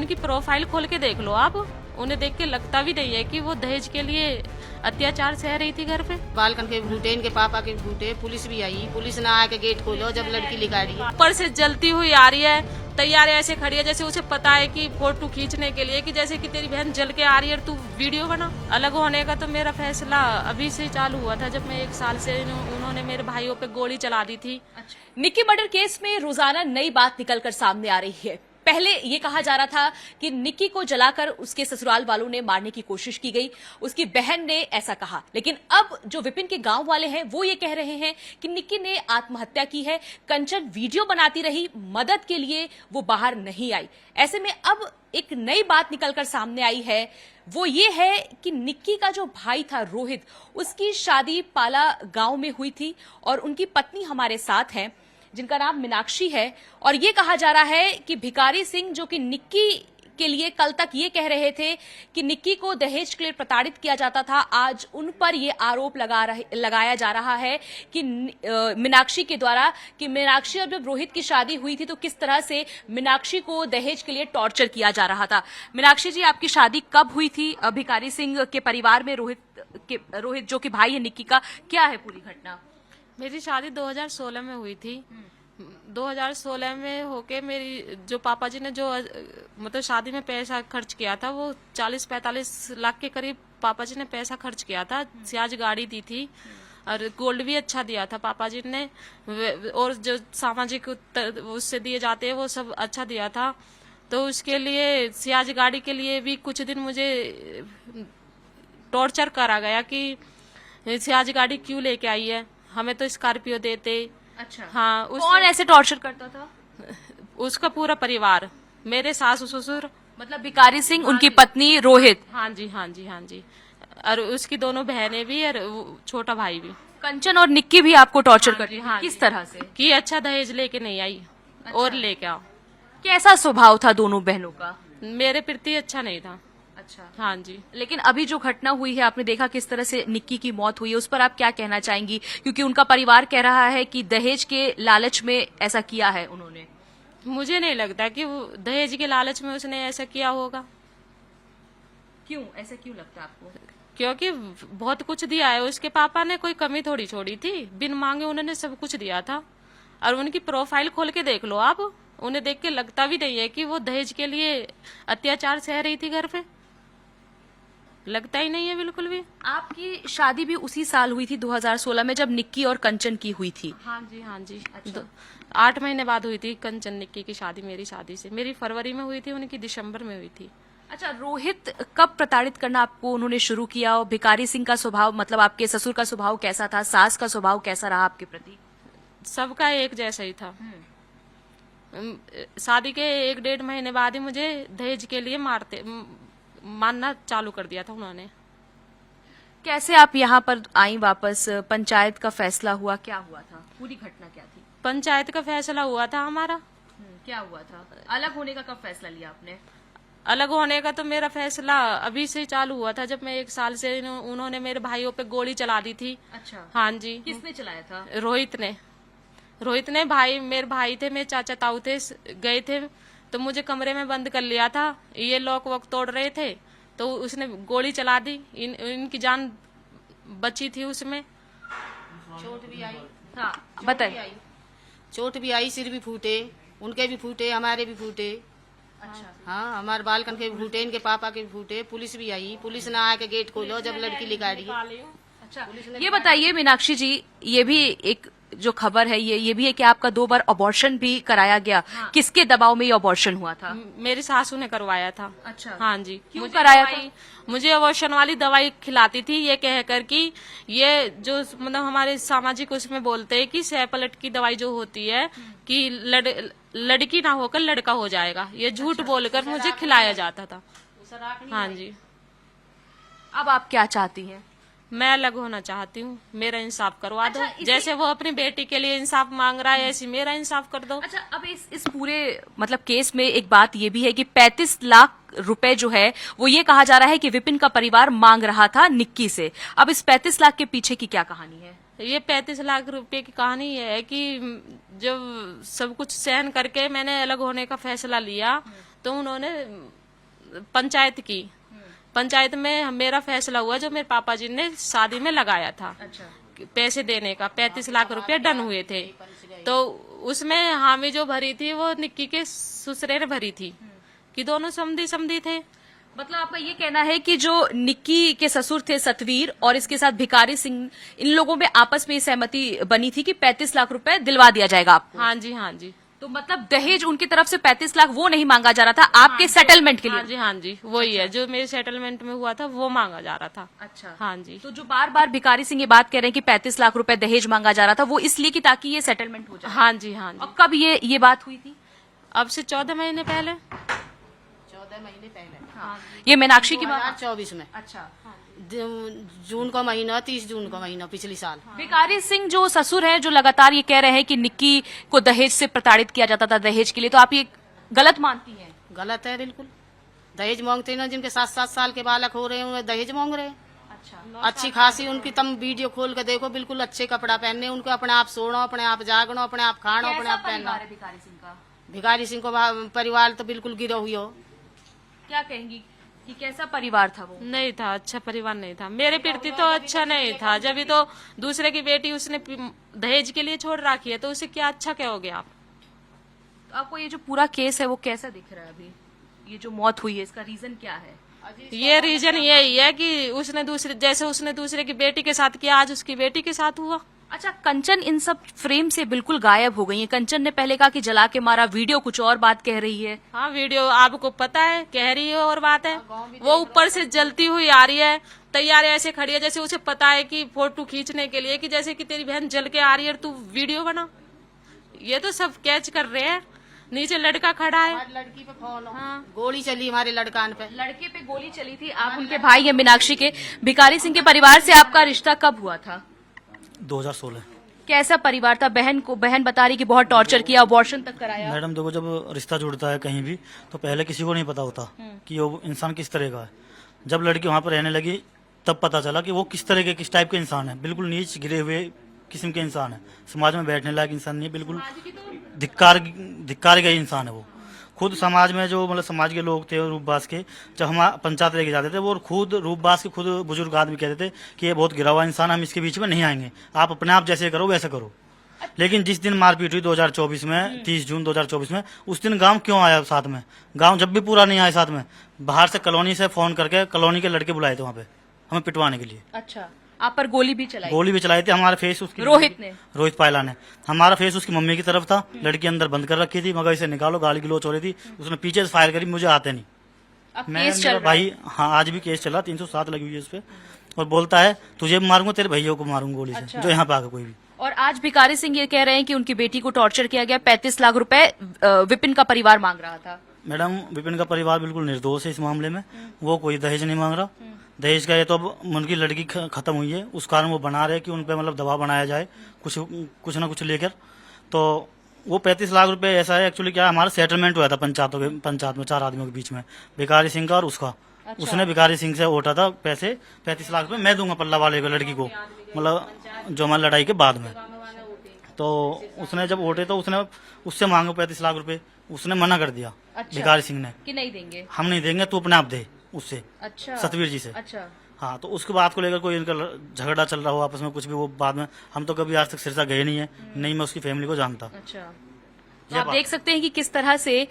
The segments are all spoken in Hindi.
उनकी प्रोफाइल खोल के देख लो आप, उन्हें देख के लगता भी नहीं है कि वो दहेज के लिए अत्याचार सह रही थी घर पे। बालकन के फूटे, इनके पापा के फूटे, पुलिस भी आई, पुलिस ने आके गेट खोलो जब लड़की लिगाड़ी। ऊपर से जलती हुई आ रही है, तैयार ऐसे खड़ी है जैसे उसे पता है कि फोटो खींचने के लिए, कि जैसे कि तेरी बहन जल के आ रही है तू वीडियो बना। अलग होने का तो मेरा फैसला अभी से चालू हुआ था, जब मैं 1 साल से उन्होंने मेरे भाइयों पे गोली चला दी थी। निक्की मर्डर केस में रोजाना नई बात निकलकर सामने आ रही है। पहले ये कहा जा रहा था कि निक्की को जलाकर उसके ससुराल वालों ने मारने की कोशिश की गई, उसकी बहन ने ऐसा कहा। लेकिन अब जो विपिन के गांव वाले हैं वो ये कह रहे हैं कि निक्की ने आत्महत्या की है, कंचन वीडियो बनाती रही, मदद के लिए वो बाहर नहीं आई। ऐसे में अब एक नई बात निकलकर सामने आई है, वो ये है कि निक्की का जो भाई था रोहित, उसकी शादी पाला गांव में हुई थी और उनकी पत्नी हमारे साथ हैं जिनका नाम मीनाक्षी है। और ये कहा जा रहा है कि भिखारी सिंह, जो कि निक्की के लिए कल तक ये कह रहे थे कि निक्की को दहेज के लिए प्रताड़ित किया जाता था, आज उन पर ये आरोप लगाया जा रहा है कि मीनाक्षी के द्वारा, कि मीनाक्षी और जब रोहित की शादी हुई थी तो किस तरह से मीनाक्षी को दहेज के लिए टॉर्चर किया जा रहा था। मीनाक्षी जी, आपकी शादी कब हुई थी भिखारी सिंह के परिवार में? रोहित जो कि भाई है निक्की का, क्या है पूरी घटना? मेरी शादी 2016 में हुई थी। 2016 में होके मेरी जो पापा जी ने जो मतलब शादी में पैसा खर्च किया था, वो 40-45 लाख के करीब पापा जी ने पैसा खर्च किया था। सियाज गाड़ी दी थी और गोल्ड भी अच्छा दिया था पापा जी ने, और जो सामाजिक उससे दिए जाते हैं वो सब अच्छा दिया था। तो उसके लिए सियाज गाड़ी के लिए भी कुछ दिन मुझे टॉर्चर करा गया कि सियाज गाड़ी क्यों लेके आई है, हमें तो स्कॉर्पियो देते। अच्छा, हाँ। कौन ऐसे टॉर्चर करता था? उसका पूरा परिवार, मेरे सास ससुर, मतलब भिखारी सिंह, उनकी पत्नी, रोहित। हाँ जी हाँ जी हाँ जी, और उसकी दोनों बहनें भी और छोटा भाई भी। कंचन और निक्की भी आपको टॉर्चर हाँ करती जी, थी? हाँ किस जी। तरह से? कि अच्छा दहेज लेके नहीं आई और लेके आओ। कैसा स्वभाव था दोनों बहनों का? मेरे प्रति अच्छा नहीं था। अच्छा। हाँ जी। लेकिन अभी जो घटना हुई है, आपने देखा किस तरह से निक्की की मौत हुई है, उस पर आप क्या कहना चाहेंगी? क्योंकि उनका परिवार कह रहा है कि दहेज के लालच में ऐसा किया है उन्होंने। मुझे नहीं लगता कि वो दहेज के लालच में उसने ऐसा किया होगा। क्यों ऐसा क्यों लगता है आपको? क्योंकि बहुत कुछ दिया है, उसके पापा ने कोई कमी थोड़ी छोड़ी थी, बिन मांगे उन्होंने सब कुछ दिया था। और उनकी प्रोफाइल खोल के देख लो आप, उन्हें देख के लगता भी नहीं है कि वो दहेज के लिए अत्याचार सह रही थी घर पे, लगता ही नहीं है बिल्कुल भी। आपकी शादी भी उसी साल हुई थी 2016 में, जब निक्की और कंचन की हुई थी? हाँ जी हाँ जी। 8 महीने बाद हुई थी कंचन निक्की की शादी मेरी शादी से। मेरी फरवरी में हुई थी, उनकी दिसंबर में हुई थी। अच्छा, रोहित कब प्रताड़ित करना आपको उन्होंने शुरू किया? और भिखारी सिंह का स्वभाव, मतलब आपके ससुर का स्वभाव कैसा था? सास का स्वभाव कैसा रहा आपके प्रति? सबका एक जैसा ही था। शादी के 1-1.5 महीने बाद ही मुझे दहेज के लिए मानना चालू कर दिया था उन्होंने। कैसे आप यहाँ पर आई वापस? पंचायत का फैसला हुआ, क्या हुआ था? पूरी घटना क्या थी? पंचायत का फैसला हुआ था हमारा। क्या हुआ था? अलग होने का कब फैसला लिया आपने? अलग होने का तो मेरा फैसला अभी से चालू हुआ था, जब मैं 1 साल से उन्होंने मेरे भाइयों पे गोली चला दी थी। अच्छा। हाँ जी। किसने चलाया था? रोहित ने मेरे भाई थे, मेरे चाचा ताऊ थे, गए थे तो मुझे कमरे में बंद कर लिया था। ये लॉक वॉक तोड़ रहे थे तो उसने गोली चला दी। इनकी जान बची थी उसमें। चोट भी आई। हाँ, बताइए। चोट भी आई, सिर भी फूटे, उनके भी फूटे, हमारे भी फूटे। अच्छा। हाँ, हमारे बालकन के भी फूटे, इनके पापा के भी फूटे, पुलिस भी आई, पुलिस ने आके गेट खोलो जब लड़की लिगाड़ी। अच्छा, ये बताइए मीनाक्षी जी, ये भी एक जो खबर है, ये भी है कि आपका 2 बार अबॉर्शन भी कराया गया। हाँ। किसके दबाव में ये अबॉर्शन हुआ था? मेरी सासू ने करवाया था। अच्छा। हाँ जी। क्यों कराया था? मुझे अबॉर्शन वाली दवाई खिलाती थी, ये कहकर कि ये जो मतलब हमारे सामाजिक उसमें बोलते हैं कि सहपलट की दवाई जो होती है कि लड़की ना होकर लड़का हो जाएगा, ये झूठ बोलकर मुझे खिलाया जाता था। हाँ जी। अब आप क्या चाहती हैं? मैं अलग होना चाहती हूँ, मेरा इंसाफ करवा दो। अच्छा, जैसे वो अपनी बेटी के लिए इंसाफ मांग रहा है, ऐसे मेरा इंसाफ कर दो। अच्छा, अब इस पूरे मतलब केस में एक बात ये भी है कि 35 लाख रुपए जो है वो ये कहा जा रहा है कि विपिन का परिवार मांग रहा था निक्की से। अब इस 35 लाख के पीछे की क्या कहानी है? ये 35 लाख रुपए की कहानी ये है कि जब सब कुछ सहन करके मैंने अलग होने का फैसला लिया तो उन्होंने पंचायत की। पंचायत में मेरा फैसला हुआ जो मेरे पापा जी ने शादी में लगाया था। पैसे देने का 35 लाख रुपए डन हुए थे। तो उसमें हामी जो भरी थी वो निक्की के ससुरे ने भरी थी कि दोनों समधी थे। मतलब आपका ये कहना है कि जो निक्की के ससुर थे सतवीर और इसके साथ भिखारी सिंह, इन लोगों में आपस में सहमति बनी थी कि 35 लाख रुपए दिलवा दिया जाएगा आपको। हाँ जी, हाँ जी। तो मतलब दहेज उनकी तरफ से 35 लाख वो नहीं मांगा जा रहा था, आपके सेटलमेंट के लिए। हाँ जी, हाँ जी, वही है जो मेरे सेटलमेंट में हुआ था वो मांगा जा रहा था। अच्छा। हाँ जी। तो जो बार बार भिखारी सिंह ये बात कह रहे हैं कि 35 लाख रुपए दहेज मांगा जा रहा था, वो इसलिए कि ताकि ये सेटलमेंट हो जाए। हाँ जी, हाँ जी। और कब ये बात हुई थी? अब से 14 महीने पहले। 14 महीने पहले ये मीनाक्षी की बात। 2024 में। अच्छा। जून का महीना, 30 जून का महीना पिछले साल। भिखारी सिंह जो ससुर हैं, जो लगातार ये कह रहे हैं कि निक्की को दहेज से प्रताड़ित किया जाता था दहेज के लिए, तो आप ये गलत मानती हैं? गलत है बिल्कुल। दहेज मांगते ना, जिनके 7-7 साल के बालक हो रहे हैं उन्हें दहेज मांग रहे हैं। अच्छा। अच्छी खासी उनकी तम वीडियो खोल के देखो, बिल्कुल अच्छे कपड़ा पहनने, उनको अपने आप सोना, अपने आप जागना, अपने आप खाना, अपने आप पहनना। भिखारी सिंह का भिखारी सिंह को परिवार तो बिल्कुल गिरा हुई हो। क्या कहेंगी कि कैसा परिवार था वो? नहीं था, अच्छा परिवार नहीं था। मेरे प्रति तो अच्छा नहीं था। जब तो दूसरे की बेटी उसने दहेज के लिए छोड़ रखी है तो उसे क्या अच्छा कहोगे आप? तो आपको ये जो पूरा केस है वो कैसा दिख रहा है अभी? ये जो मौत हुई है इसका रीजन क्या है? ये रीजन यही है कि उसने दूसरे की बेटी के साथ किया, आज उसकी बेटी के साथ हुआ। अच्छा, कंचन इन सब फ्रेम से बिल्कुल गायब हो गई है। कंचन ने पहले कहा कि जला के मारा, वीडियो कुछ और बात कह रही है। हाँ, वीडियो आपको पता है, कह रही है और बात है। वो ऊपर से जलती हुई आ रही है, तैयार ऐसे खड़ी है जैसे उसे पता है कि फोटो खींचने के लिए, कि जैसे कि तेरी बहन जल के आ रही है और तू वीडियो बना। ये तो सब कैच कर रहे हैं। नीचे लड़का खड़ा है। लड़की पे फोन, हाँ। गोली चली हमारे लड़कान पे। लड़के पे गोली चली थी। आप उनके भाई हैं मीनाक्षी के। भिखारी सिंह के परिवार से आपका रिश्ता कब हुआ था? 2016। कैसा परिवार था? बहन बता रही कि बहुत टॉर्चर किया, अबॉर्शन तक कराया। मैडम देखो, जब रिश्ता जुड़ता है कहीं भी तो पहले किसी को नहीं पता होता कि वो इंसान किस तरह का है। जब लड़की वहाँ पर रहने लगी तब पता चला कि वो किस तरह के, किस टाइप के इंसान है। बिल्कुल नीच गिरे हुए किस्म के इंसान है, समाज में बैठने लायक इंसान नहीं, बिल्कुल धिक्कार गए इंसान है वो। खुद समाज में जो मतलब समाज के लोग थे रूपबास के, जब हम पंचायत लेके जाते थे, वो खुद रूपबास के खुद बुजुर्ग आदमी कहते थे कि ये बहुत गिरा हुआ इंसान, हम इसके बीच में नहीं आएंगे, आप अपने आप जैसे करो वैसे करो। लेकिन जिस दिन मारपीट हुई 2024 में, 30 जून 2024 में, उस दिन गांव क्यों आया साथ में? गांव जब भी पूरा नहीं आया साथ में, बाहर से कॉलोनी से फोन करके कॉलोनी के लड़के बुलाए थे वहाँ पे हमें पिटवाने के लिए। अच्छा, आप पर गोली भी चलाई थी। हमारे फेस उसकी रोहित पायला ने, हमारा फेस उसकी मम्मी की तरफ था। लड़की अंदर बंद कर रखी थी, मगर इसे निकालो, गाली गलोच हो रही थी। उसने पीछे से फायर करी, मुझे आते नहीं। मेरा भाई, हाँ आज भी केस चला, 307 लगी हुई है उस पे, और बोलता है तुझे भी मारूंगा, तेरे भैया को मारूंगा गोली से, जो यहाँ पे आकर कोई भी। और आज भिखारी सिंह ये कह रहे हैं कि उनकी बेटी को टॉर्चर किया गया, 35 लाख रुपए विपिन का परिवार मांग रहा था। मैडम, विपिन का परिवार बिल्कुल निर्दोष है इस मामले में। वो कोई दहेज नहीं मांग रहा। दहेज का ये तो अब उनकी लड़की खत्म हुई है, उस कारण वो बना रहे कि उन पे मतलब दबाव बनाया जाए कुछ ना कुछ लेकर। तो वो 35 लाख रुपए ऐसा है, एक्चुअली क्या हमारा सेटलमेंट हुआ था पंचायत में 4 आदमियों के बीच में, भिखारी सिंह का और उसका। अच्छा। उसने भिखारी सिंह से उठा था पैसे, 35 लाख रुपए मैं दूंगा पल्ला वाले को, लड़की को, मतलब जो हमारी लड़ाई के बाद में। तो उसने जब वोटे तो उसने उससे मांगे 35 लाख रुपए, उसने मना कर दिया। अच्छा। भिखारी सिंह ने कि नहीं देंगे, हम नहीं देंगे, तू अपने आप दे उससे। अच्छा। सतवीर जी से। अच्छा। हाँ, तो उसके बात को लेकर कोई इनका झगड़ा चल रहा हो आपस में, कुछ भी, वो बाद में, हम तो कभी आज तक सिरसा गए नहीं है, नहीं मैं उसकी फैमिली को जानता। अच्छा, तो आप देख सकते हैं कि किस तरह से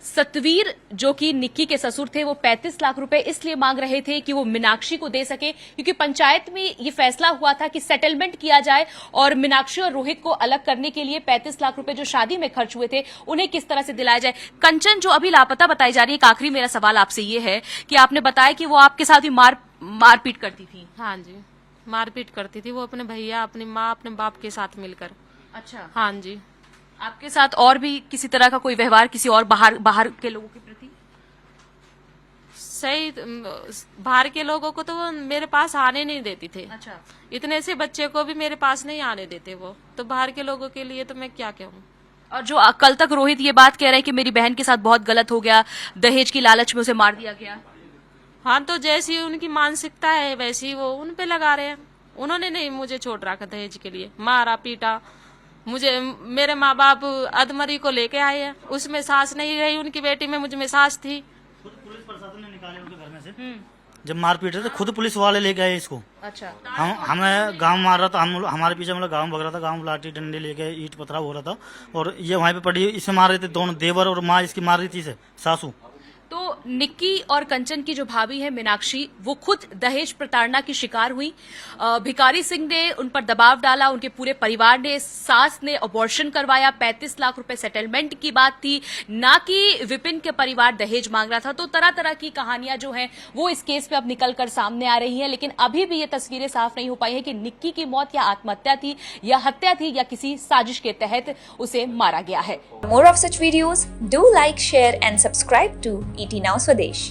सतवीर, जो कि निक्की के ससुर थे, वो 35 लाख रुपए इसलिए मांग रहे थे कि वो मीनाक्षी को दे सके, क्योंकि पंचायत में ये फैसला हुआ था कि सेटलमेंट किया जाए और मीनाक्षी और रोहित को अलग करने के लिए 35 लाख रुपए जो शादी में खर्च हुए थे उन्हें किस तरह से दिलाया जाए। कंचन जो अभी लापता बताई जा रही है, एक आखिरी मेरा सवाल आपसे ये है कि आपने बताया कि वो आपके साथ भी मारपीट करती थी। हाँ जी, मारपीट करती थी वो अपने भैया, अपनी माँ, अपने बाप के साथ मिलकर। अच्छा। हाँ जी। आपके साथ और भी किसी तरह का कोई व्यवहार किसी और बाहर के लोगों के प्रति? सही, बाहर के लोगों को तो वो मेरे पास आने नहीं देती थे। अच्छा। इतने से बच्चे को भी मेरे पास नहीं आने देते वो, तो बाहर के लोगों के लिए तो मैं क्या कहूँ। और जो कल तक रोहित ये बात कह रहे हैं कि मेरी बहन के साथ बहुत गलत हो गया, दहेज की लालच में उसे मार दिया गया। हाँ, तो जैसी उनकी मानसिकता है वैसी वो उन पे लगा रहे हैं। उन्होंने नहीं मुझे छोड़ रखा दहेज के लिए, मारा पीटा, मुझे मेरे माँ बाप अधमरी को लेके आए हैं, उसमें सास नहीं रही उनकी बेटी में, मुझ में सास थी। खुद पुलिस प्रशासन ने निकाले उनके घर में से। जब मारपीट रहे थे खुद पुलिस वाले लेके आए इसको। अच्छा। हमें गांव मार रहा था, हमारे पीछे मतलब गांव भग रहा था, गांव लाठी डंडे लेके ईंट पथराव हो रहा था और ये वहीं पे पड़ी, इसे मार रहे थे दोनों, देवर और माँ इसकी मार रही थी इसे, सासू। तो निक्की और कंचन की जो भाभी है मीनाक्षी, वो खुद दहेज प्रताड़ना की शिकार हुई। भिखारी सिंह ने उन पर दबाव डाला, उनके पूरे परिवार ने, सास ने अबॉर्शन करवाया, 35 लाख रुपए सेटलमेंट की बात थी, ना कि विपिन के परिवार दहेज मांग रहा था। तो तरह तरह की कहानियां जो हैं वो इस केस में अब निकल कर सामने आ रही हैं, लेकिन अभी भी ये तस्वीरें साफ नहीं हो पाई है कि निक्की की मौत या आत्महत्या थी या हत्या थी या किसी साजिश के तहत उसे मारा गया है। For more of such videos, do like, share and subscribe to ET Now Swadesh.